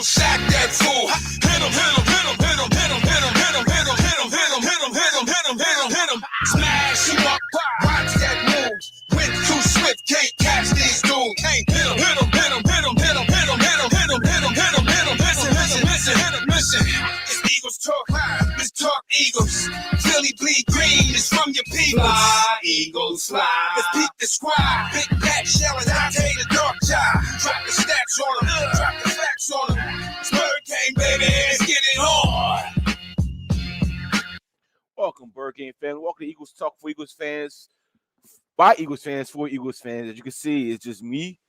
sack that fool. Hit him, hit him, hit him, hit him, hit him, hit him, hit him, hit him, hit him, hit him, hit him, hit him, hit him, hit him, hit him. Smash him up, watch that move. Went too swift, can't catch these dudes. Can't hit him, hit him, hit him, hit him, hit him, hit him, hit him, hit him, hit him, hit him, hit him. Listen, listen, listen, hit him, listen. It's Eagles talk high, let's talk Eagles. Philly bleed green, it's from your people. Fly, Eagles, fly. Let's beat the squad. Big Pat Shell and Dante the Dark Child. Drop the stats on them, drop the facts on them. It's Pregame, baby, let's get it on. Welcome, Pregame fans. Welcome to Eagles Talk for Eagles fans, by Eagles fans, for Eagles fans. As you can see, it's just me,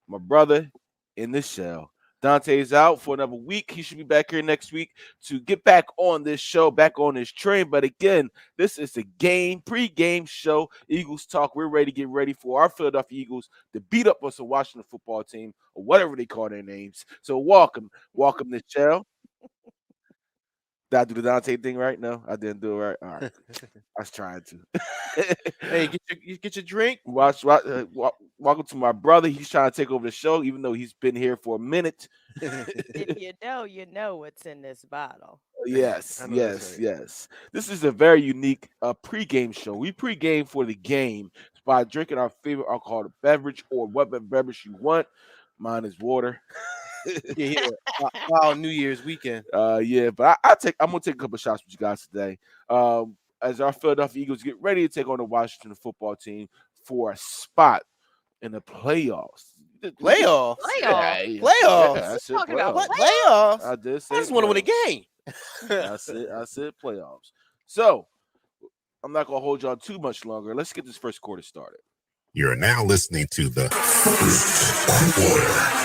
my brother, in the shell. Dante's out for another week. He should be back here next week to get back on this show, back on this train. But again, this is the pre-game show, Eagles Talk. We're ready to get ready for our Philadelphia Eagles to beat up us a Washington football team, or whatever they call their names. So welcome to shell. Did I do the Dante thing right? No, I didn't do it right. All right. I was trying to. Hey, get your drink. Welcome to my brother. He's trying to take over the show, even though he's been here for a minute. If you know what's in this bottle. Yes. This is a very unique pregame show. We pregame for the game by drinking our favorite alcoholic beverage or whatever beverage you want. Mine is water. Yeah. Wow, New Year's weekend. But I'm gonna take a couple shots with you guys today. As our Philadelphia Eagles get ready to take on the Washington football team for a spot in the playoffs. Playoffs. Yeah, Playoffs. I said Talking about What playoffs? playoffs? I did say I just want to win a game. I said playoffs. So I'm not gonna hold y'all too much longer. Let's get this first quarter started. You're now listening to the first quarter.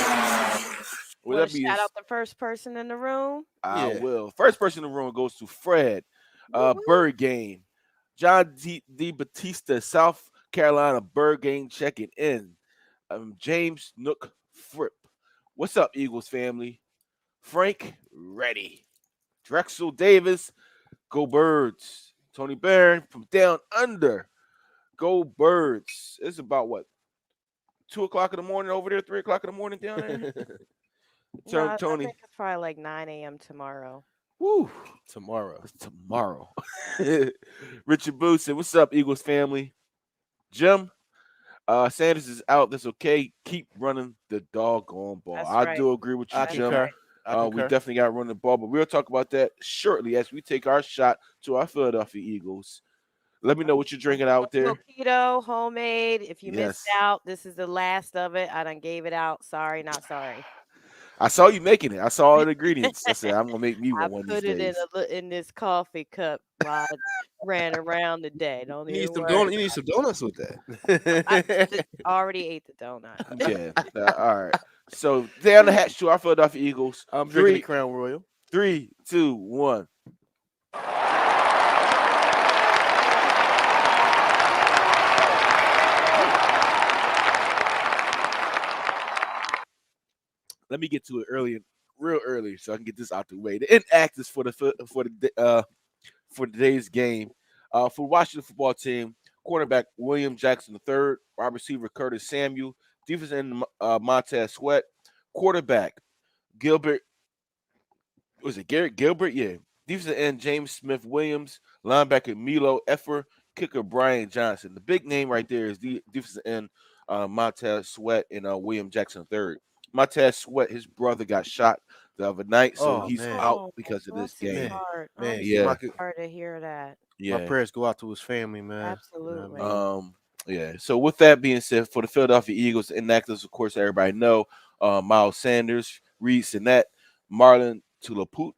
Want to shout out the first person in the room? I will. First person in the room goes to Fred. Pregame. John D. Batista, South Carolina, Pregame checking in. James Nook Fripp. What's up, Eagles family? Frank Ready. Drexel Davis. Go Birds. Tony Barron from down under. Go Birds. It's about what? 2 o'clock in the morning over there, 3 o'clock in the morning down there. No, Tony. I think it's probably like 9 a.m. tomorrow. Woo. Tomorrow. Richard Booth said, what's up, Eagles family? Jim, Sanders is out. That's okay. Keep running the doggone ball. That's do agree with you, Jim. We definitely got to run the ball, but we'll talk about that shortly as we take our shot to our Philadelphia Eagles. Let me know what you're drinking out there. Keto, homemade. If you missed out, this is the last of it. I done gave it out. Sorry, not sorry. I saw you making it. I saw all the ingredients. I said, I'm going to make me one I these days. put it in this coffee cup while I ran around today. You need some donuts with that. I already ate the donut. Yeah. All right. So, down the hatch to our Philadelphia Eagles. I'm drinking the Crown Royal. 3, 2, 1. Let me get to it real early, so I can get this out the way. The inactives for today's game for Washington football team: quarterback William Jackson III, wide receiver Curtis Samuel, defensive end Montez Sweat, quarterback Garrett Gilbert? Yeah, defensive end James Smith Williams, linebacker Milo Effer, kicker Brian Johnson. The big name right there is the defensive end Montez Sweat and William Jackson III. Montez Sweat, his brother got shot the other night, so he's out because of this game. Man, hard to hear that. Yeah, my prayers go out to his family, man. Absolutely. Yeah. So with that being said, for the Philadelphia Eagles, inactives, of course, everybody know Miles Sanders, Reed Sinnett, Marlon Tulapute,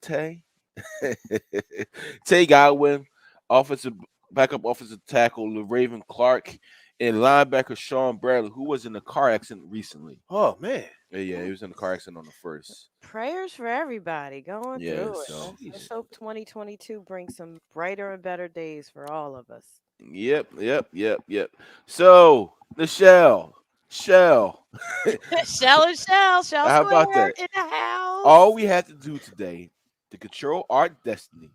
Tay Godwin, backup offensive tackle LaRaven Clark, and linebacker Sean Bradley, who was in a car accident recently. Oh, man. Yeah, he was in a car accident on the first. Prayers for everybody going through it. So Let's hope 2022 brings some brighter and better days for all of us. Yep. So, the Shell. Shell. How about that? In the house. All we have to do today to control our destiny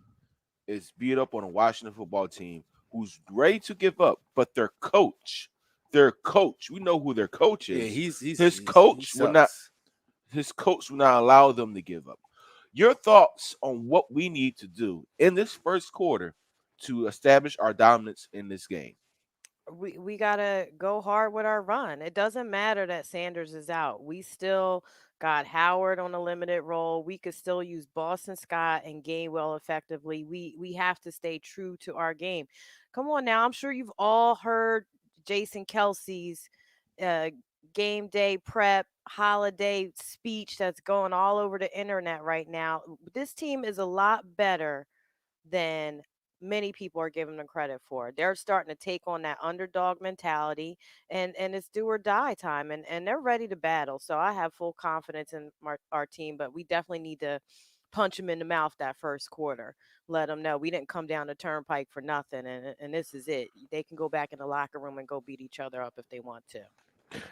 is beat up on a Washington football team who's ready to give up, but their coach, we know who their coach is. Yeah, his coach will not. his coach will not allow them to give up. Your thoughts on what we need to do in this first quarter to establish our dominance in this game? We gotta go hard with our run. It doesn't matter that Sanders is out. We still got Howard on a limited role. We could still use Boston Scott and Gainwell effectively. We have to stay true to our game. Come on now. I'm sure you've all heard Jason Kelsey's uh, game day prep holiday speech that's going all over the internet right now. This team is a lot better than many people are giving them credit for. They're starting to take on that underdog mentality, and it's do or die time, and they're ready to battle. So I have full confidence in our team, but we definitely need to punch them in the mouth that first quarter. Let them know we didn't come down the turnpike for nothing, and this is it. They can go back in the locker room and go beat each other up if they want to.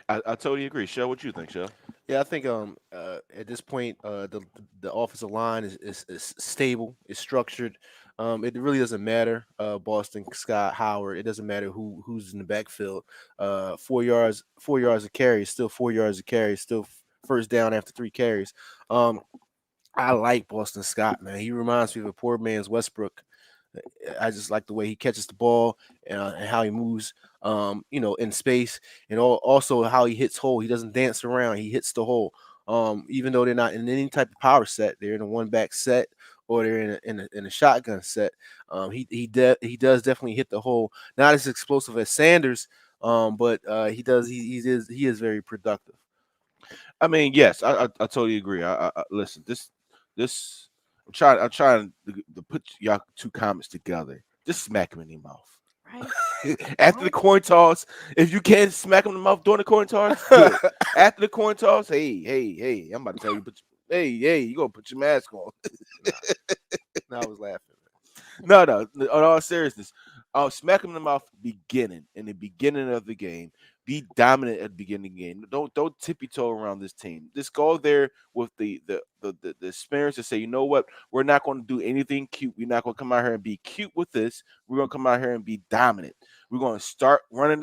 I totally agree. Shell, what you think, Shell? Yeah, I think at this point the offensive line is stable, is structured. It really doesn't matter Boston Scott Howard. It doesn't matter who's in the backfield. 4 yards a carry is still 4 yards a carry. Still first down after 3 carries. I like Boston Scott, man. He reminds me of a poor man's Westbrook. I just like the way he catches the ball and how he moves, in space, and also how he hits hole. He doesn't dance around; he hits the hole. Even though they're not in any type of power set, they're in a one back set or they're in a shotgun set. He does definitely hit the hole. Not as explosive as Sanders, but he is very productive. I mean, yes, I totally agree. I listen. This I'm trying to put y'all two comments together. Just smack him in the mouth. Right. After the coin toss, if you can't smack him in the mouth during the coin toss, good. After the coin toss, hey, I'm about to tell you, hey, you gonna put your mask on. No, I was laughing. No, in all seriousness, smack him in the mouth in the beginning of the game. Be dominant at the beginning of the game. Don't tippy toe around this team. Just go there with the experience to say, you know what, we're not going to do anything cute. We're not going to come out here and be cute with this. We're going to come out here and be dominant. We're going to start running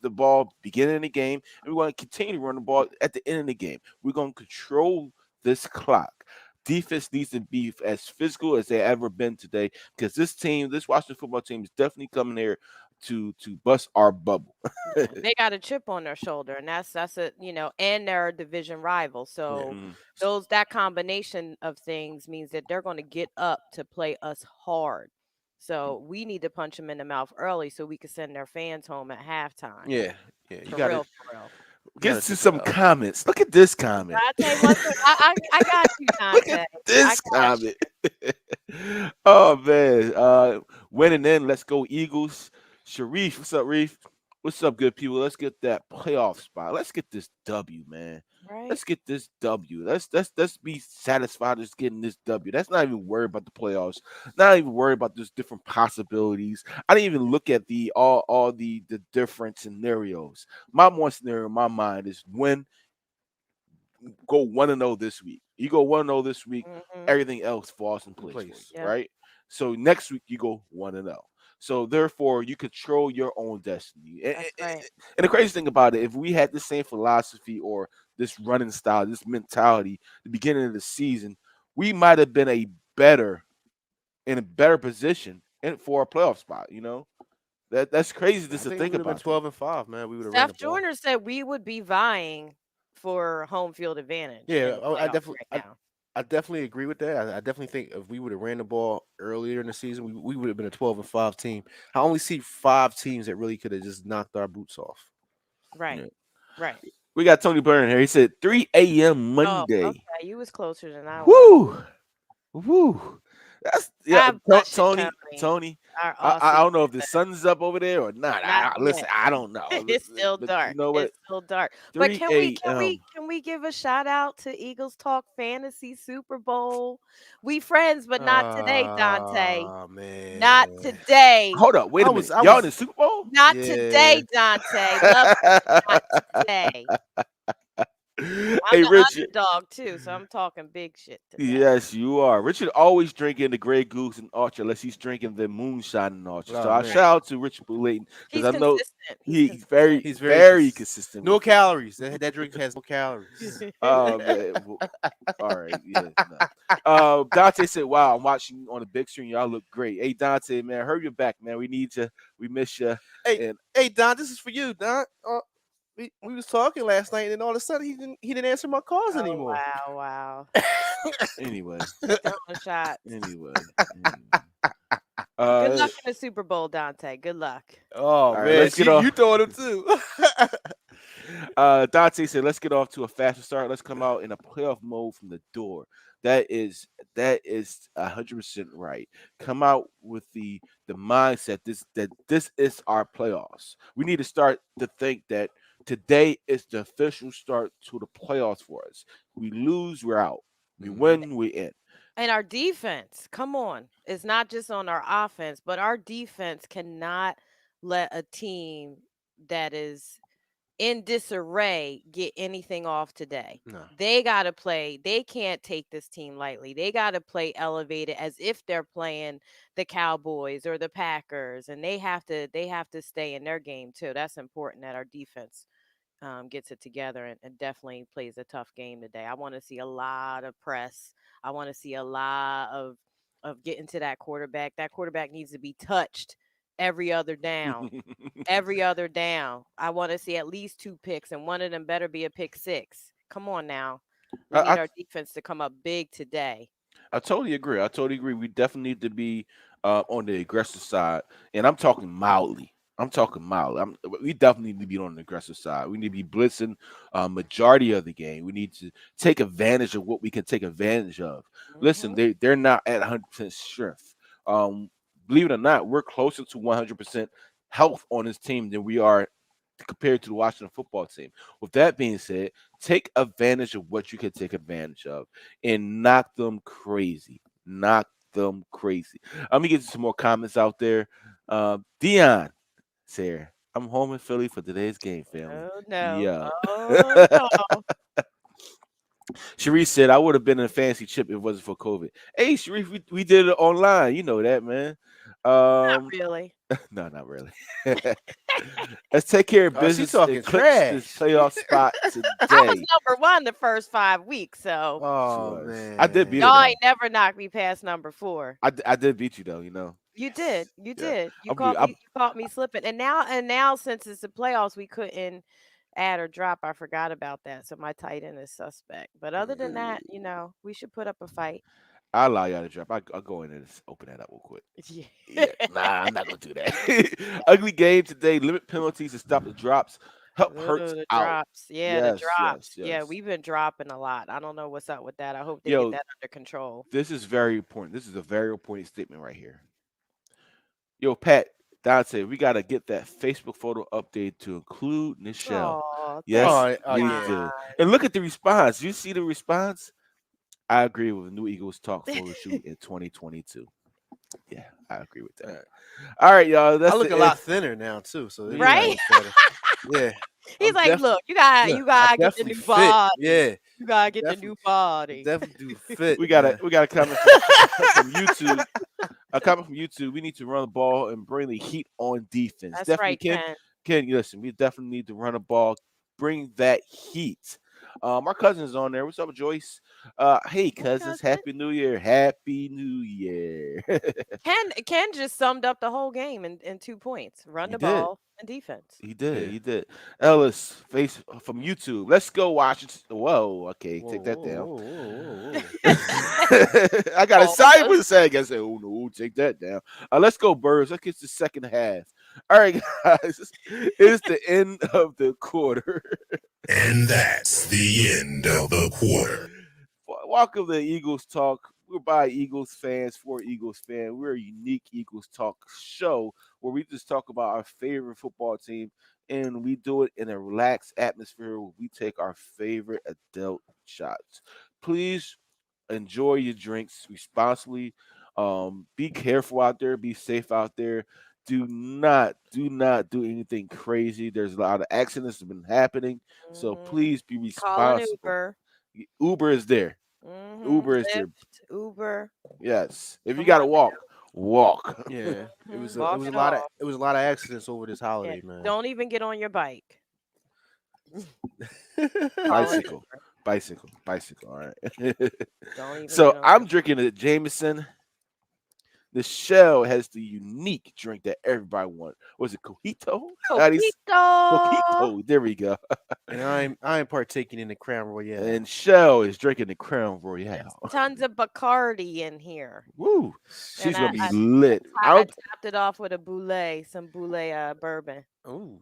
the ball beginning of the game, and we're going to continue to run the ball at the end of the game. We're going to control this clock. Defense needs to be as physical as they ever been today because this Washington football team is definitely coming here to bust our bubble. They got a chip on their shoulder, and that's a and they're a division rival. So Mm. that combination of things means that they're going to get up to play us hard. So we need to punch them in the mouth early so we can send their fans home at halftime. Yeah, yeah, you For got to real, for real. Get to some comments. Look at this comment. Dante, I got you, Look Dante. at I this got you. comment. Oh man. Winning in. Let's go Eagles. Sharif, what's up, Reef? What's up, good people? Let's get that playoff spot. Let's get this W, man. Right? Let's get this W. Let's be satisfied just getting this W. That's not even worried about the playoffs. Not even worried about those different possibilities. I didn't even look at the all the different scenarios. My one scenario in my mind is when go 1-0 this week. You go 1-0 this week, Mm-hmm. everything else falls in place, for you, Yep. right? So next week you go 1-0. So therefore, you control your own destiny. That's right. And the crazy thing about it, if we had the same philosophy or this running style, this mentality, the beginning of the season, we might have been in a better position for a playoff spot. That's crazy I just to think think we would have been about. 12-5, man. We would have ran the Steph ball. Joyner said we would be vying for home field advantage Yeah, in the I playoffs definitely, right now. I definitely agree with that. I definitely think if we would have ran the ball earlier in the season, we would have been a 12-5 team. I only see 5 teams that really could have just knocked our boots off. Right. Yeah. Right. We got Tony Burner here. He said 3 a.m. Oh, Monday. okay. You was closer than I was. Woo! Woo! That's God bless you, Tony. Tony. Tony. Our I awesome don't know if the man. sun's up over there or not. Not Listen, yet. I don't know. It's still But you dark. know what? It's still dark. But 3 can a.m. we give a shout out to Eagles Talk Fantasy Super Bowl? We friends, but not today, Dante. Oh Not man, today. Hold up. Wait I a was, minute. I Y'all in was, the Super Bowl? Not yeah. today, Dante. Love you, but not today. I'm Hey, the Richard. underdog too, so I'm talking big shit today. Yes, you are. Richard always drinking the Grey Goose and Archer unless he's drinking the moonshine and Archer. So Oh I man, shout out to Richard Bulatin because He's I know consistent. He's he's consistent. very, he's very consistent no with it. calories. That drink has no calories. Oh man. All right, yeah, no. Dante said, "Wow, I'm watching you on the big screen. Y'all look great." Hey, Dante, man, hurry you back, man. We need you. We miss you. Hey, And hey, Don, this is for you, Don. We was talking last night, and all of a sudden he didn't answer my calls Oh anymore. wow, wow. anyway, He's throwing shots. anyway. Good Uh, luck in the Super Bowl, Dante. Good luck. Oh all right, man, let's get you off. throwing him too. Dante said, "Let's get off to a faster start. Let's come out in a playoff mode from the door." That is 100% right. Come out with the mindset that this is our playoffs. We need to start to think that today is the official start to the playoffs for us. We lose, we're out. We Mhm. win, we in. And our defense, come on. It's not just on our offense, but our defense cannot let a team that is in disarray get anything off today. No. They got to play. They can't take this team lightly. They got to play elevated as if they're playing the Cowboys or the Packers, and they have to stay in their game too. That's important that our defense gets it together and definitely plays a tough game today. I want to see a lot of press. I want to see a lot of getting to that quarterback. That quarterback needs to be touched every other down. Every other down. I want to see at least two picks, and one of them better be a pick six. Come on now. We I, need I our defense to come up big today. I totally agree. I totally agree. We definitely need to be on the aggressive side, and I'm talking mildly. I'm talking mild. We definitely need to be on the aggressive side. We need to be blitzing majority of the game. We need to take advantage of what we can take advantage of. Listen, Hmm. they're not at 100% strength. Um, Believe it or not, we're closer to 100% health on this team than we are compared to the Washington football team. With that being said, take advantage of what you can take advantage of and knock them crazy. Knock them crazy. Let me get some more comments out there. Dion, Sarah, I'm home in Philly for today's game, family. Oh no. Yeah. Oh no. Sharif said, I would have been in a fancy chip if it wasn't for COVID. Hey, Sharif, we did it online. You know that, man. Not Um, really. no, not really. Let's take care of She business and talking clinch this trash. playoff spot I was today. number 1 the first 5 weeks, so She Oh was. I did beat her y'all man. though. ain't never knocked me past number 4. I did beat you though. You know. You did. You Yeah. did. You I'm. Be- caught me. I'm You caught me slipping. And now since it's the playoffs, we couldn't add or drop. I forgot about that. So my tight end is suspect. But other than that, we should put up a fight. I'll allow y'all to drop. I'll go in and just open that up real quick. Yeah. Yeah. Nah, I'm not gonna do that. Ugly game today. Limit penalties to stop the drops. Help Ooh, hurts the out. drops. Yeah, the Yes. Yes. drops. Yeah, Yes. we've been dropping a lot. I don't know what's up with that. I hope they get Yo, that under control. this is very important. This is a very important statement right here. Yo, Pat, Dante, we gotta get that Facebook photo update to include Nichelle. Oh, thank Yes, Oh, you, oh we yeah. do. John. And look at the response. You see the response? I agree with New Eagles Talk photo shoot in 2022. Yeah, I agree with that. Alright. All right, y'all. I That's look the a end. lot thinner now too, so you know Right? it's better. Yeah, He's I'm like, def look, you got yeah, you I gotta get the definitely new fit. body. Yeah, You gotta get the definitely, new body. definitely do fit, We got a man. we got a comment from YouTube. A comment from YouTube. We need to run the ball and bring the heat on defense. That's Definitely, right, Ken. Ken. Ken, listen, we definitely need to run the ball, bring that heat. Our cousin's on there. What's up, Joyce? Hey, Hey, cousins. cousin. Happy New Year. Happy New Year. Ken just summed up the whole game in 2 points. Run He the did. ball and defense. He did. Yeah. He did. Ellis, face from YouTube. Let's go watch it. Whoa. Okay, Whoa, take that whoa, down. whoa, whoa, whoa, whoa. I got excited Pause. with a second. I said, "Oh no, take that down." Let's go, Birds. Let's get to the second half. All right, guys. It's the end of the quarter. And that's the end of the quarter. Welcome to Eagles Talk. We're by Eagles fans for Eagles fans. We're a unique Eagles Talk show where we just talk about our favorite football team and we do it in a relaxed atmosphere where we take our favorite adult shots. Please enjoy your drinks responsibly. Be careful out there. Be safe out there. do not do anything crazy. There's a lot of accidents that have been happening, so Mhm. please be Call an responsible. Uber. Uber is there. Mhm. Uber is there. Lyft, Uber. Yes. If you Come gotta on walk, walk. Yeah, now. it Walk was a it lot of off. accidents over this Yeah. holiday, man. Don't even get on your bike. Call an Bicycle. Uber. Bicycle. Bicycle. All right. Don't even So get on I'm your drinking a Jameson. The Shell has the unique drink that everybody wants. Was it Cojito? How do you Coquito. Cojito. There we go. And I am partaking in the Crown Royale. And Shell is drinking the Crown Royale. Tons of Bacardi in here. Woo. And She's gonna be I, lit. I tapped it off with a Boulay, some Boulay bourbon. Ooh,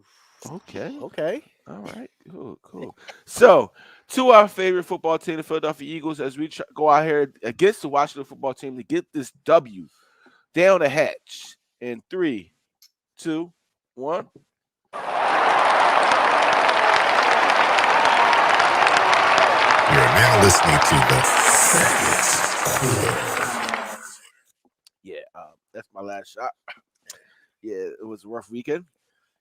Okay. okay. All right. Cool. Cool. So, to our favorite football team, the Philadelphia Eagles, as we go out here against the Washington football team to get this W down the hatch in 3, 2, 1. You're now listening to the Second Yeah, that's my last shot. Yeah, it was a rough weekend.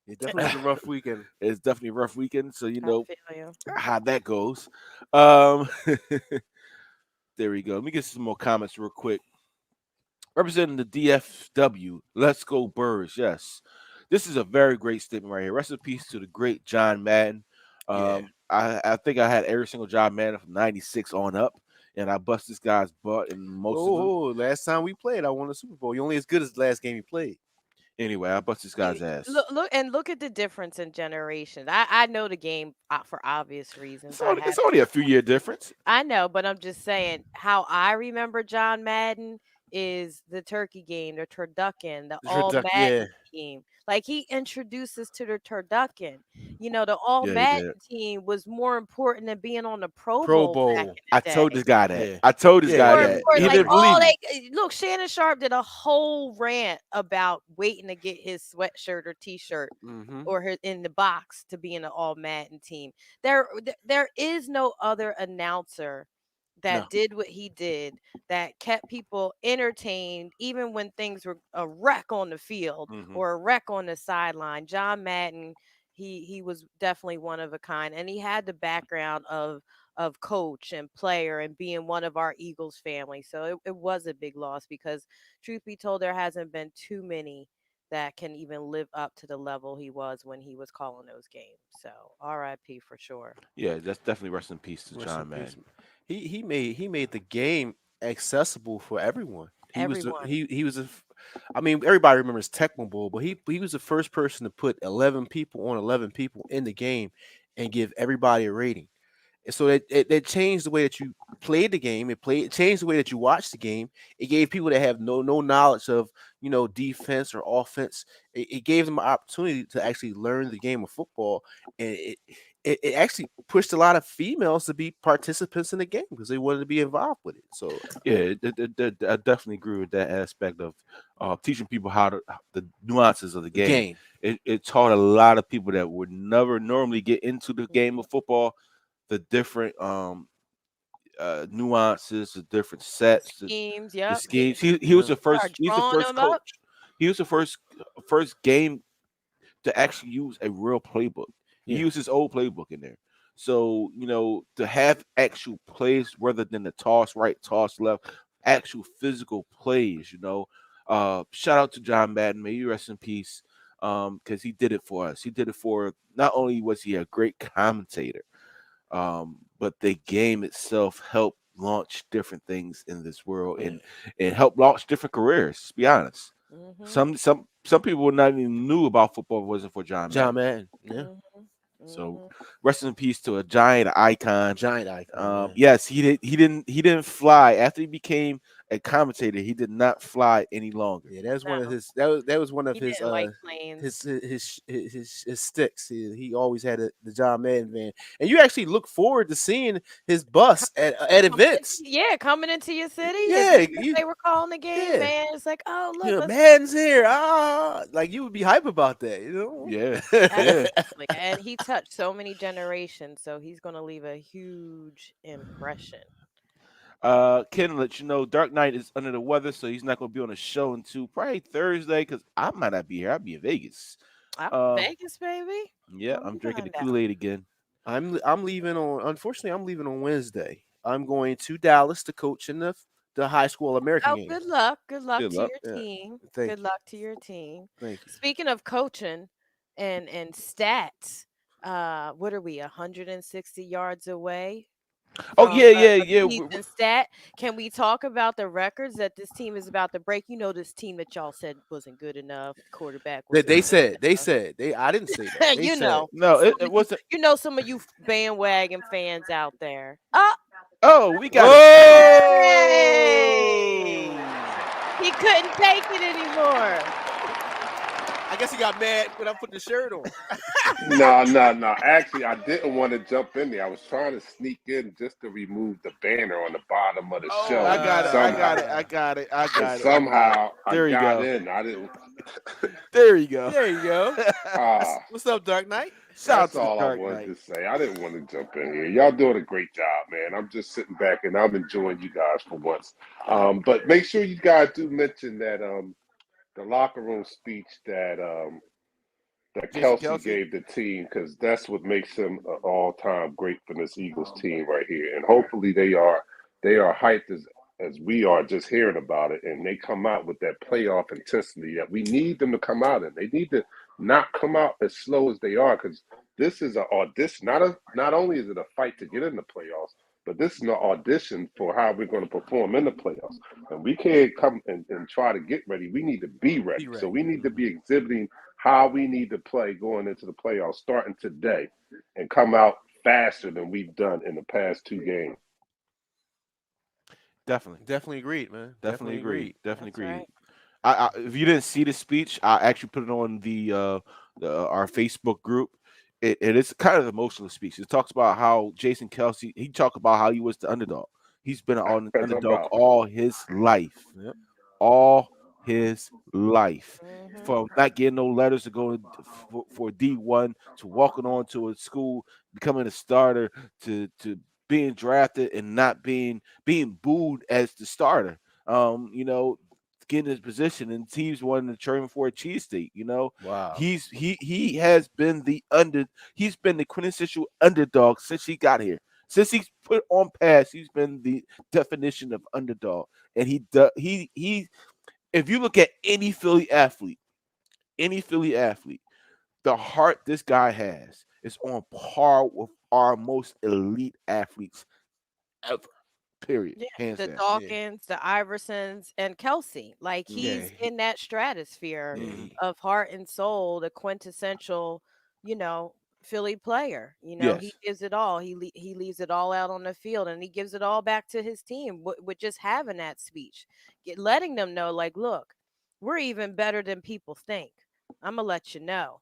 It definitely was a rough weekend. It's definitely a rough weekend, so you I know feel you. how that goes. Um, there we go. Let me get some more comments real quick. Representing the DFW, let's go Birds. Yes, this is a very great statement right here. Rest in peace to the great John Madden. Yeah. I think I had every single John Madden from '96 on up, and I bust this guy's butt in most of them. Oh, last time we played, I won the Super Bowl. You're only as good as the last game you played. Anyway, I bust this guy's ass. Look at the difference in generations. I know the game for obvious reasons. It's only a few year difference. I know, but I'm just saying how I remember John Madden is the turkey game, the turducken, the The all turduck- Madden yeah. team. Like he introduced us to the turducken. You know, the all Yeah, he Madden did. team was more important than being on the Pro Pro Bowl back Bowl. in I the told day. this guy that. Yeah. I told this Yeah, guy More yeah. that. important, He like didn't believe me. look, Shannon Sharp did a whole rant about waiting to get his sweatshirt or T-shirt Mm-hmm. or in the box to be in the all Madden team. There is no other announcer No. that did what he did that kept people entertained even when things were a wreck on the field Mhm. or a wreck on the sideline. John Madden, he was definitely one of a kind, and he had the background of coach and player and being one of our Eagles family. So it was a big loss because truth be told, there hasn't been too many that can even live up to the level he was when he was calling those games. So RIP for sure. Yeah, that's definitely rest in peace to Rest in John peace. Madden. He made the game accessible for everyone. Everyone. He was I mean, everybody remembers Tecmo Bowl, but he was the first person to put 11 people on 11 people in the game and give everybody a rating. And so it changed the way that you played the game. It changed the way that you watched the game. It gave people that have no knowledge of defense or offense. It gave them an opportunity to actually learn the game of football, and it actually pushed a lot of females to be participants in the game because they wanted to be involved with it. So Yeah, I definitely agree with that aspect of teaching people the nuances of the the game. game, It taught a lot of people that would never normally get into the game of football the different nuances, the different sets, Schemes, the yep. schemes. He was yeah, the first. Start He's the drawing first them up. coach. He was the first game to actually use a real playbook. He yeah, used his old playbook in there. So, to have actual plays rather than the toss right, toss left, actual physical plays. Shout out to John Madden. May you rest in peace. Because he did it for us. He did it for not only was he a great commentator, but the game itself helped launch different things in this world yeah. and helped launch different careers. To be honest. Mhm. Some people would not even knew about football if it wasn't for John Madden. John Madden, yeah, Mhm. So Mhm. rest in peace to a giant icon. giant icon. Yeah. Yes, he didn't fly after he became a commentator. He did not fly any longer. Yeah, that was one of No, his. That was one of he his. didn't like planes. His sticks. He always had the John Madden van, and you actually look forward to seeing his bus at events. Yeah, coming into your city. Yeah, If they were calling the game, yeah. man, it's like, oh look, let's Madden's here. Like you would be hype about that, Yeah, yeah. absolutely. And he touched so many generations, so he's gonna leave a huge impression. Ken let you know Dark Knight is under the weather, so he's not gonna be on the show until probably Thursday because I might not be here. I'll be in Vegas. I'm Uh, Vegas, baby. yeah, Hold I'm drinking on the now. Kool-Aid again. I'm leaving on. Unfortunately, I'm leaving on Wednesday. I'm going to Dallas to coach in the high school American Oh, game. good luck. Good luck Good to luck. your Yeah, team. thank Good you, luck to your team. thank you. Speaking of coaching and stats, what are we, 160 yards away Oh from yeah, a yeah, yeah. season stat? Can we talk about the records that this team is about to break? You know, this team that y'all said wasn't good enough, quarterback They, wasn't they good said they enough. said they. I didn't say that. They You said know, No, some it of you, wasn't. you know, some of you bandwagon fans out there. Oh, Oh, we got it. hey! He couldn't take it anymore. I guess he got mad when I put the shirt on. No, no, no. Actually, I didn't want to jump in there. I was trying to sneak in just to remove the banner on the bottom of the Oh, show, I and got it. I somehow, got it. I got it. I and got it. I got it. somehow I There you got go. in. I didn't. There you go. There you go. Ah, What's up, Dark Knight? Shout out that's to the all I Dark wanted Knight. to say. I didn't want to jump in here. Y'all doing a great job, man. I'm just sitting back and I'm enjoying you guys for once. But make sure you guys do mention that the locker room speech that Jason Kelsey Kelsey. gave the team, because that's what makes him an all-time great for this Eagles team right here. And hopefully they are hyped as we are just hearing about it, and they come out with that playoff intensity that we need them to come out in. They need to not come out as slow as they are, because this is an audition. Not only is it a fight to get in the playoffs, but this is an audition for how we're going to perform in the playoffs. And we can't come and try to get ready. We need to be ready. Be So ready. we need to be exhibiting how we need to play going into the playoffs starting today and come out faster than we've done in the past two games. Definitely. Definitely agreed, man. Definitely Definitely agreed. agreed. Definitely That's agreed. right. If you didn't see the speech, I actually put it on our Facebook group. It is kind of an emotional speech. It talks about how Jason Kelsey. He talked about how he was the underdog. He's been an That's underdog about. all his life. Yep. All his life. Hmm. From not getting no letters to go for D1 to walking on to a school, becoming a starter to being drafted and not being booed as the starter. You know, getting his position and teams wanting to trade him for a cheesesteak. You know, Wow. he has been he's been the quintessential underdog since he got here. Since he's put on pass, he's been the definition of underdog. And he if you look at any Philly athlete, the heart this guy has is on par with our most elite athletes ever. Period. Yeah, Hands the down. Yeah. Dawkins, the Iversons, and Kelsey. Like Mhm. Yeah. he's in that stratosphere Yeah. Mhm. of heart and soul, the quintessential, you know, Philly player. You know, he Yes. gives it all. He leaves it all out on the field, and he gives it all back to his team with just having that speech, letting them know, like, look, we're even better than people think. I'm gonna let you know.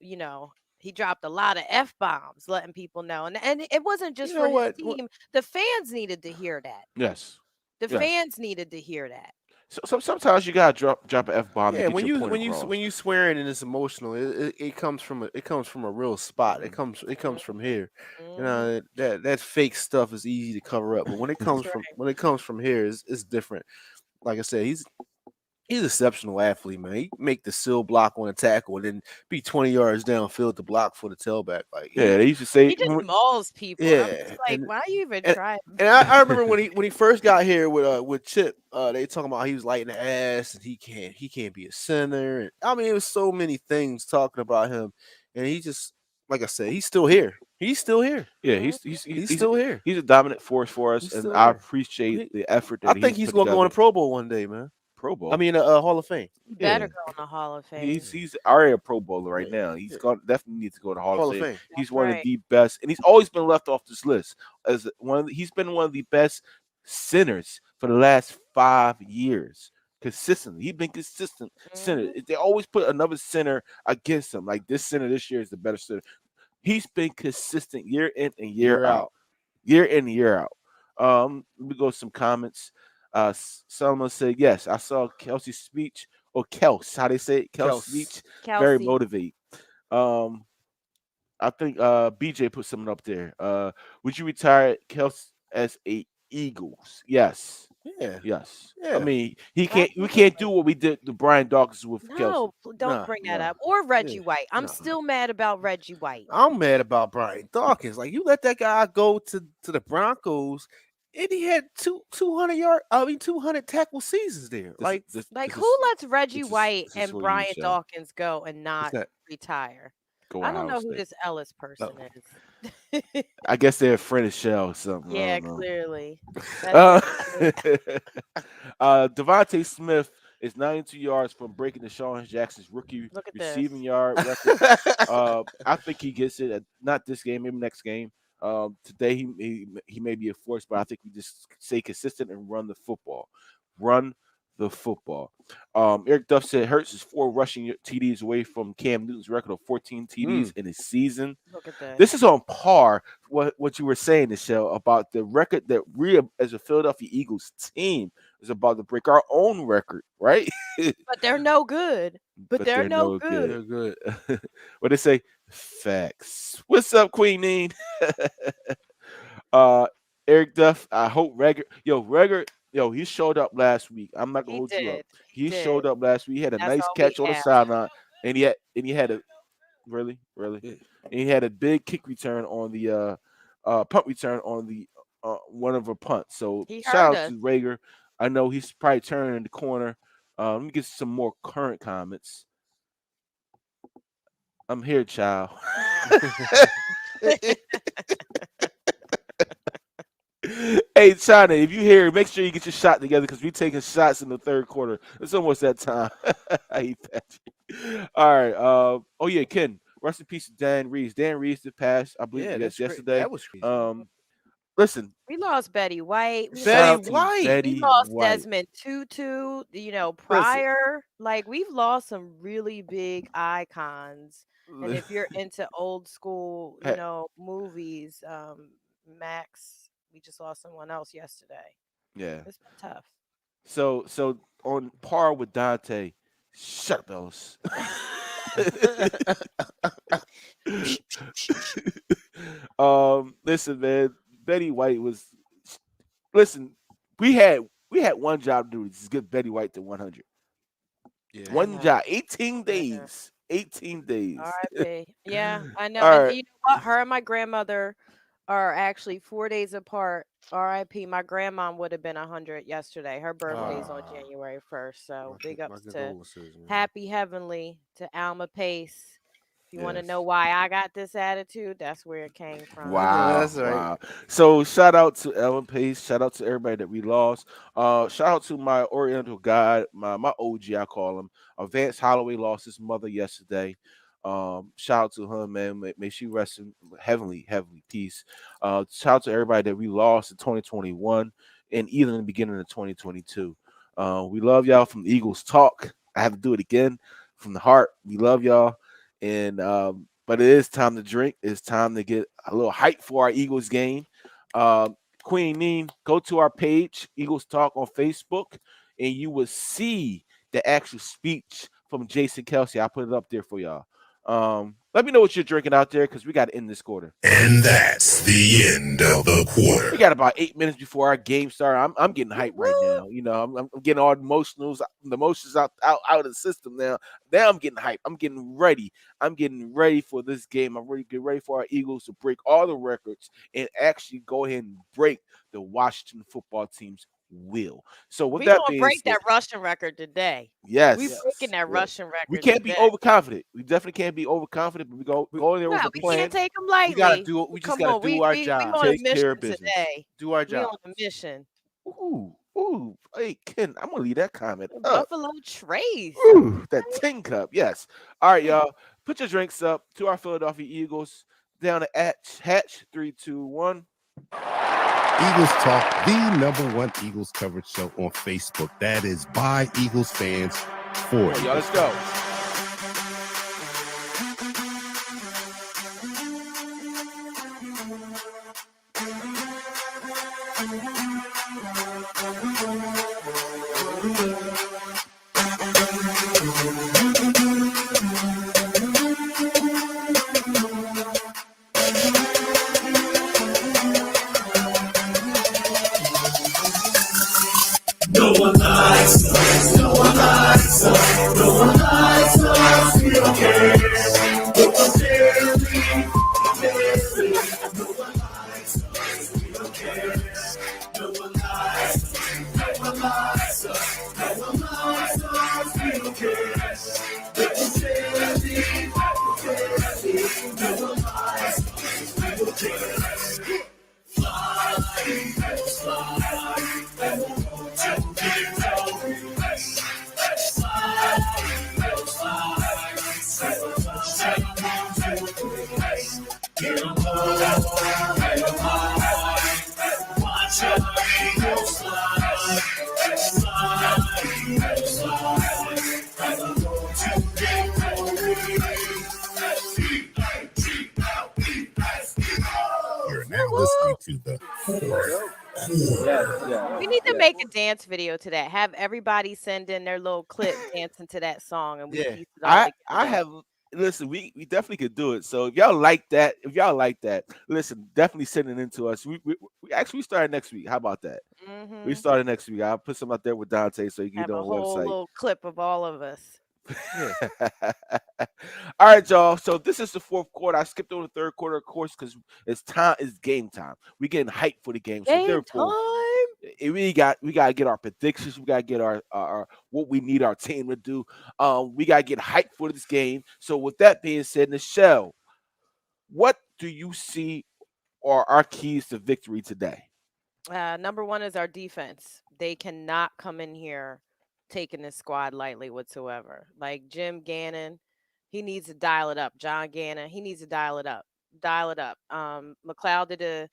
You know, he dropped a lot of f bombs, letting people know, and it wasn't You just know for his what? team. The fans needed to hear that. Yes. The Yes. fans needed to hear that. So sometimes you gotta drop an F bomb to Yeah, get when your you point when you across. when you swearing and it's emotional, it comes from a real spot. It comes from here. You Mhm. know that fake stuff is easy to cover up, but when it comes That's from right. when it comes from here, it's different. Like I said, he's an exceptional athlete, man. He make the seal block on a tackle and then be 20 yards downfield to block for the tailback. Like Yeah, they used to say He just mauls people, and I'm just yeah, like, why you even and try? I remember when he first got here with Chip, they talking about he was light in the ass and he can't be a center. And I mean, it was so many things talking about him, and he just like I said, he's still here. He's still here. yeah, Mhm. He's still here. he's a dominant force for us, He's and still I here. appreciate He, the effort I that think he's he's put gonna go in together. a Pro Bowl one day, man. Pro I Bowl. mean, a Hall of Fame. He better Yeah. go in the Hall of Yeah, Fame. He's already a Pro Bowler right yeah, now. He's yeah. got definitely needs to go to Hall of Hall of Fame. Fame. He's That's one of right. the best, and he's always been left off this list as he's been one of the best centers for the last 5 years. Consistently, he's been consistent center. Hmm. They always put another center against him. Like this center this year is the better center. He's been consistent year in and year Year out, out. year in and year out. Let me go with some comments. Someone said, "Yes, I saw Kelsey's speech or Kels, how they say it, Kels' Kels. speech, very Kelsey. motivating." Um, I think BJ put something up there. Would you retire Kels as a Eagles. Yes. Yeah. Yes. Yeah. I mean, we can't do what we did to Brian Dawkins with Kelsey. No, don't Nah, bring that nah. up. Or Reggie White. I'm nah. still mad about Reggie White. I'm mad about Brian Dawkins. Like, you let that guy go to the Broncos, and he had 200 tackle seasons there. Like, Who lets Reggie this is- White this is and for you, Brian Michelle. Dawkins go and not that? retire? Go I don't know Ohio who State. this Ellis person is. I guess they're a friend of Shell or something. I Yeah, don't know. clearly. Uh, That's Devontae Smith is 92 yards from breaking Deshaun Jackson's rookie Look at receiving this. yard record. I think he gets it. Not this game, maybe next game. Today he may be a force, but I think we just stay consistent and run the football. Run the football. Eric Duff said Hurts is 4 rushing TDs away from Cam Newton's record of 14 TDs in his season. Look at this. This is on par what you were saying, Michelle, about the record that we as a Philadelphia Eagles team is about to break our own record, right? But they're no good. But they're no good. they're good. What they say? Facts. What's up, Queen Neen? Eric Duff, I hope Rager, he showed up last week. I'm not gonna hold you up. He showed up last week. He had a That's nice all catch we on the have. sideline, and he had a really, and he had a big kick return on the punt return on the one of her punts. So He shout heard out us. to Rager. I know he's probably turning the corner. Let me get some more current comments. I'm here, child. Hey, China, if you hear, make sure you get your shot together because we taking shots in the third quarter. It's almost that time. I hate Patrick. All right. Oh yeah, Ken. Rest in peace to Dan Reeves. Dan Reeves did pass, I believe, yesterday. That was crazy. Listen. We lost Betty White. Betty White. We lost Desmond Tutu. Pryor. Like, we've lost some really big icons. And if you're into old school, movies, Max, we just lost someone else yesterday. Yeah. It's been tough. So on par with Dante, shut up, Ellis. Listen, man. Betty White was. Listen, we had one job to do. Just get Betty White to 100. Yeah. One job, 18 days. 18 days. R.I.P. Yeah, I know. All And right. you know what? Her and my grandmother are actually 4 days apart. R.I.P. My grandma would have been 100 yesterday. Her birthday's on January 1st. So big ups to Happy Heavenly, to Alma Pace. If you want to know why I got this attitude, that's where it came from. Wow, that's right. wow. So shout out to Ellen Pace. Shout out to everybody that we lost. Shout out to my Oriental guy, my OG, I call him. Vance Holloway lost his mother yesterday. Shout out to her, man. May she rest in heavenly peace. Shout out to everybody that we lost in 2021 and even in the beginning of 2022. We love y'all from the Eagles Talk. I have to do it again from the heart. We love y'all. And but it is time to drink. It's time to get a little hype for our Eagles game. Queen Neen, go to our page, Eagles Talk on Facebook, and you will see the actual speech from Jason Kelsey. I'll put it up there for y'all. Let me know what you're drinking out there because we got to end this quarter. And that's the end of the quarter. We got about 8 minutes before our game starts. I'm getting hyped right now. I'm getting all the emotions out of the system now. Now I'm getting hyped. I'm getting ready. I'm getting ready for this game. I'm ready to get ready for our Eagles to break all the records and actually go ahead and break the Washington football team's will. So with that being break said, that rushing record today. yes, We breaking that rushing record. we can't be today. overconfident. We definitely can't be overconfident, but we go in there with a We plan. can't take them lightly. We just gotta do our job. We on a Take care mission of business. today. Do our We job. on a mission. Ooh. Hey, Ken, I'm gonna leave that comment up. Buffalo Trace. Ooh, that tin cup. Yes. All right, y'all. Put your drinks up to our Philadelphia Eagles. Down at Hatch 3, 2, 1. Eagles Talk, the #1 Eagles coverage show on Facebook. That is by Eagles fans for Come on, y'all. Let's go. We need to make a dance video to that. Have everybody send in their little clip dancing to that song, and we Yeah. piece it all I together. have listen, we definitely could do it. So if y'all like that, listen, definitely send it in to us. We actually started next week. How about that? We Mm-hmm. started next week. I'll put some out there with Dante so you can get Have on a the whole website. little clip of all of us. Yeah. All right, y'all. So this is the fourth quarter. I skipped over the third quarter, of course, because it's game time. We getting hyped for the game. So Game therefore, time. we gotta get our predictions. We gotta get our what we need our team to do. We gotta get hyped for this game. So with that being said, Nichelle, what do you see are our keys to victory today? Number one is our defense. They cannot come in here taking this squad lightly whatsoever. Like Jim Gannon, he needs to dial it up. John Gannon, he needs to dial it up. Dial it up. McLeod did a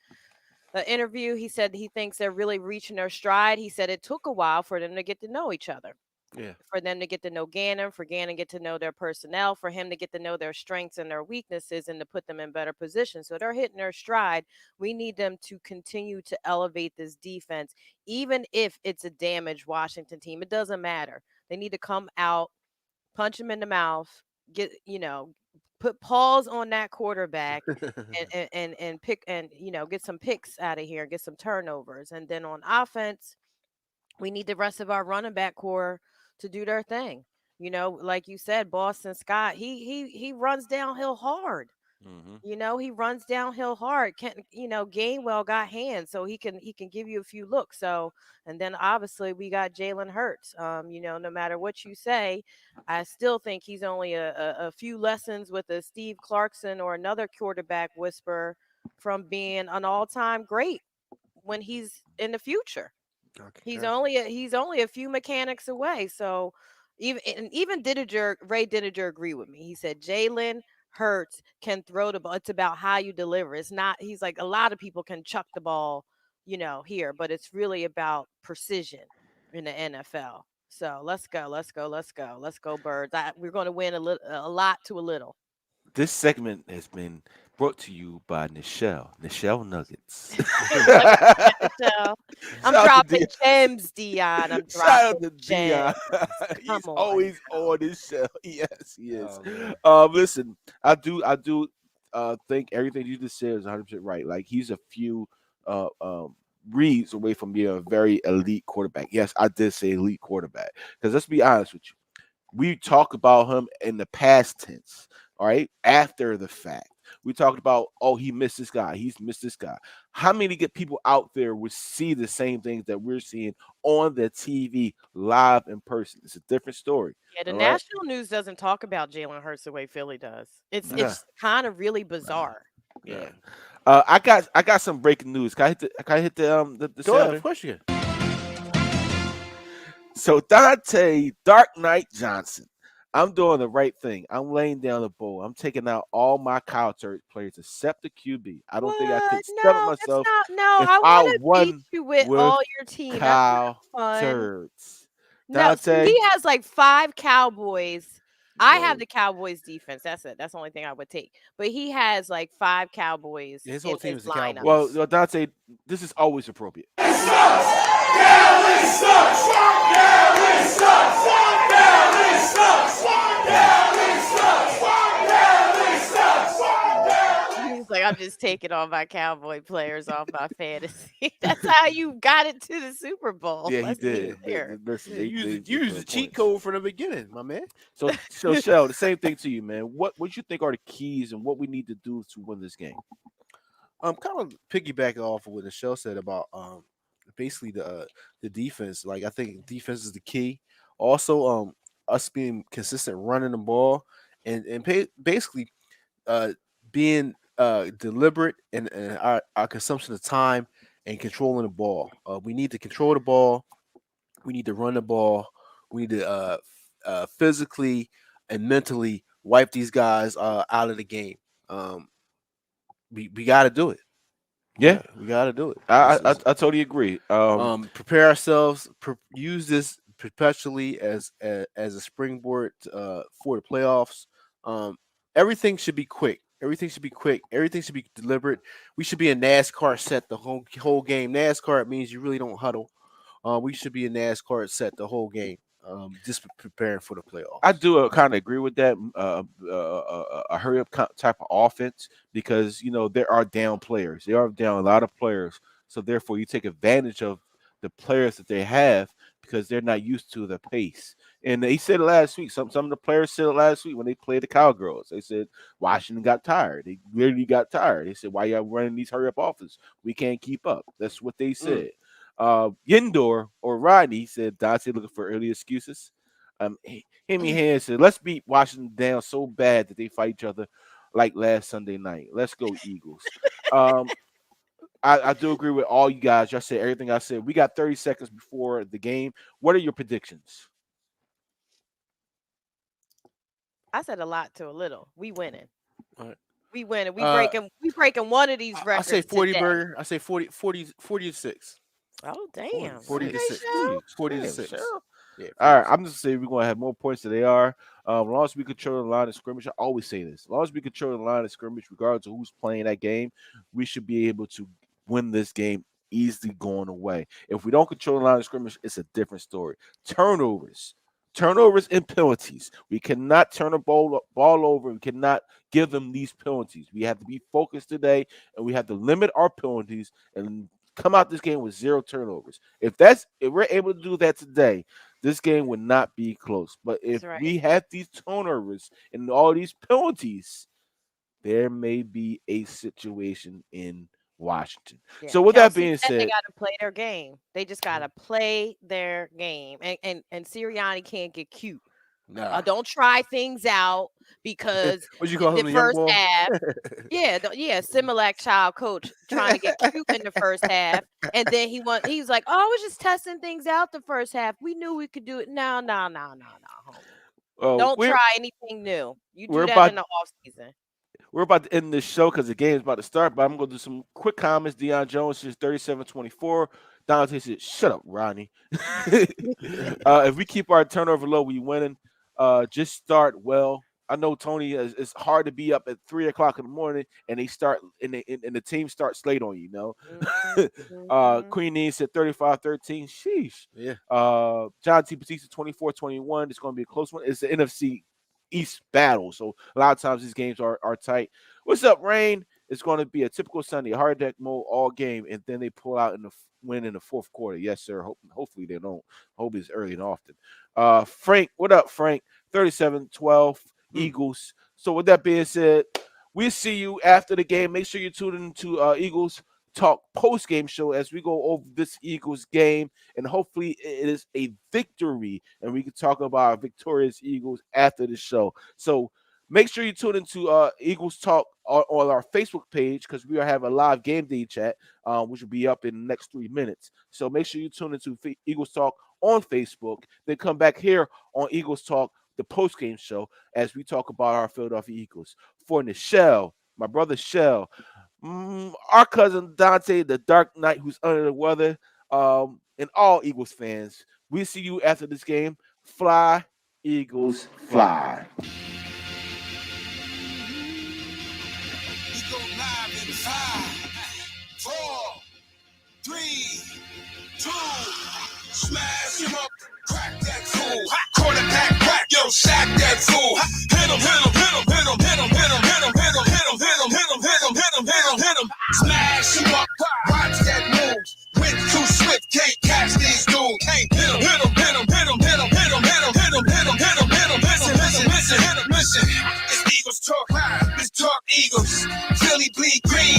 interview. He said he thinks they're really reaching their stride. He said it took a while for them to get to know each other. Yeah. For them to get to know Gannon, for Gannon to get to know their personnel, for him to get to know their strengths and their weaknesses and to put them in better positions. So they're hitting their stride. We need them to continue to elevate this defense, even if it's a damaged Washington team. It doesn't matter. They need to come out, punch him in the mouth, put paws on that quarterback and pick and get some picks out of here, get some turnovers. And then on offense, we need the rest of our running back core to do their thing. Like you said, Boston Scott, he runs downhill hard. Mm-hmm. He runs downhill hard. Can Gainwell got hands, so he can give you a few looks. So, and then obviously we got Jalen Hurts. No matter what you say, I still think he's only a few lessons with a Steve Clarkson or another quarterback whisperer from being an all-time great when he's in the future. He's only a few mechanics away. So even Ray Didiger agreed with me. He said Jalen Hurts can throw the ball. It's about how you deliver. It's not. He's like a lot of people can chuck the ball, here, but it's really about precision in the NFL. So let's go, let's go, let's go, let's go, Birds. We're going to win a lot to a little. This segment has been brought to you by Nichelle Nuggets. Nuggets at the show. I'm Shout out to dropping gems, Dion. I'm Shout out dropping to gems. Dion. Come He's on always now. on this show. Yes, he is. Oh, man. Listen, I do think everything you just said is 100% right. Like he's a few uh um reads away from being a very elite quarterback. Yes, I did say elite quarterback. Because let's be honest with you. We talk about him in the past tense, all right, after the fact. We talked about, oh, he missed this guy, he's missed this guy. How many good people out there would see the same things that we're seeing on the TV live in person? It's a different story. Yeah, the All right. national news doesn't talk about Jalen Hurts the way Philly does. It's Nah, it's kind of really bizarre. nah. Yeah. I got some breaking news. Can I hit the Go ahead. sounder? Of course you can. So Dante Dark Knight Johnson, I'm doing the right thing. I'm laying down the ball. I'm taking out all my Kyle Turk players except the QB. I don't think I What? could stomach No, that's myself not. No, if I I want to beat won you with with all your team. That's Kyle not fun. Turds. No, see, Dante, he has like 5 Cowboys. I have whoa. the Cowboys defense. That's it. That's the only thing I would take. But he has like 5 Cowboys His in whole team his is the lineup. Cowboys. Well, Dante, this is always appropriate. He's like, I'm just taking all my Cowboy players off my fantasy. That's how you got it to the Super Bowl. Yeah, he Let's be did. clear. Listen, Yeah, they use put the up cheat points. code from the beginning, my man. So Shell, the same thing to you, man. What you think are the keys and what we need to do to win this game? Kind of piggybacking off of what Michelle said about basically the defense. Like I think defense is the key. Also, us being consistent running the ball and basically uh being deliberate in our consumption of time and controlling the ball. We need to control the ball. We need to run the ball. We need to physically and mentally wipe these guys out of the game. Um, we got to do it. Yeah, We got to do it. I totally agree. Prepare ourselves. Use this perpetually as a springboard for the playoffs. Everything should be quick. Everything should be quick. Everything should be deliberate. We should be a NASCAR set the whole game. NASCAR means you really don't huddle. We should be a NASCAR set the whole game. Just preparing for the playoffs. I do kind of agree with that. A hurry up type of offense because there are down players. They are down a lot of players, so therefore you take advantage of the players that they have because they're not used to the pace. And he said it last week. Some of the players said it last week when they played the Cowgirls. They said Washington got tired. They literally got tired. They said, "Why y'all running these hurry up offense? We can't keep up." That's what they said. Yindor or Rodney said Dante looking for early excuses. Hemi Hand said, "Let's beat Washington down so bad that they fight each other like last Sunday night. Let's go Eagles." I do agree with all you guys. Y'all said everything I said. We got 30 seconds before the game. What are your predictions? I said a lot to a little. We winning. All right. We winning. We breaking one of these I records. say 40 today. burger. I say 40 to 6. Oh damn. 40 to Okay, 6. Shell. 40 to Damn, 6. Shell. Yeah, All right, I'm just saying we're gonna have more points than they are. As long as we control the line of scrimmage, I always say this. As long as we control the line of scrimmage, regardless of who's playing that game, we should be able to win this game easily going away. If we don't control the line of scrimmage, it's a different story. Turnovers and penalties. We cannot turn the ball over. We cannot give them these penalties. We have to be focused today, and we have to limit our penalties and come out this game with 0 turnovers. If we're able to do that today, this game would not be close. But if That's right. we have these turnovers and all these penalties, there may be a situation in Washington. Yeah. So with Kelsey that being said, they said, got to play their game. They just got to play their game. And Sirianni can't get cute. Nah. Don't try things out because What you call him, the the young first boy? half. Similac child coach trying to get cute in the first half, and then he was like, "Oh, I was just testing things out the first half. We knew we could do it." No, homie. Don't try anything new. You do that in the off season. We're about to end this show because the game is about to start, but I'm going to do some quick comments. Deion Jones says 37-24. Dante said, "Shut up, Ronnie." If we keep our turnover low, we winning. Just start well. I know, Tony, it's hard to be up at 3 o'clock in the morning and they start and the team starts late on you, Mm-hmm. Queen Neen said 35-13. Sheesh. Yeah. John T. Batista 24-21. It's going to be a close one. It's the NFC East battle. So a lot of times these games are tight. What's up, Rain? It's going to be a typical Sunday, hard deck mode all game, and then they pull out in the win in the fourth quarter. Yes, sir. Hopefully they don't. Hope it's early and often. Frank, what up, Frank? 37-12 Eagles. So with that being said, we'll see you after the game. Make sure you tune into Eagles Talk post-game show as we go over this Eagles game, and hopefully it is a victory, and we can talk about our victorious Eagles after the show. So make sure you tune into Eagles Talk on our Facebook page because we are having a live game day chat, which will be up in the next 3 minutes. So make sure you tune into Eagles Talk on Facebook. Then come back here on Eagles Talk, the post-game show, as we talk about our Philadelphia Eagles. For Nichelle, my brother Shell, our cousin Dante, the Dark Knight who's under the weather, and all Eagles fans, we'll see you after this game. Fly, Eagles, fly. We go live in 5, 4, 3, 2. Smash him up, crack that fool. Quarterback crack, yo, sack that fool. Hit him, hit him, hit him, hit him, hit him, hit him, hit him, hit him, hit him, hit him, hit him, hit him, hit him, hit him, hit him. Smash him up, watch that move. Went too swift, can't catch these dudes. Hit him, hit him, hit him, hit him, hit him, hit him, hit him, hit him, hit him, hit him, hit him. Listen, hit him, listen. It's Eagles Talk Live, it's Talk Eagles. Philly bleed green,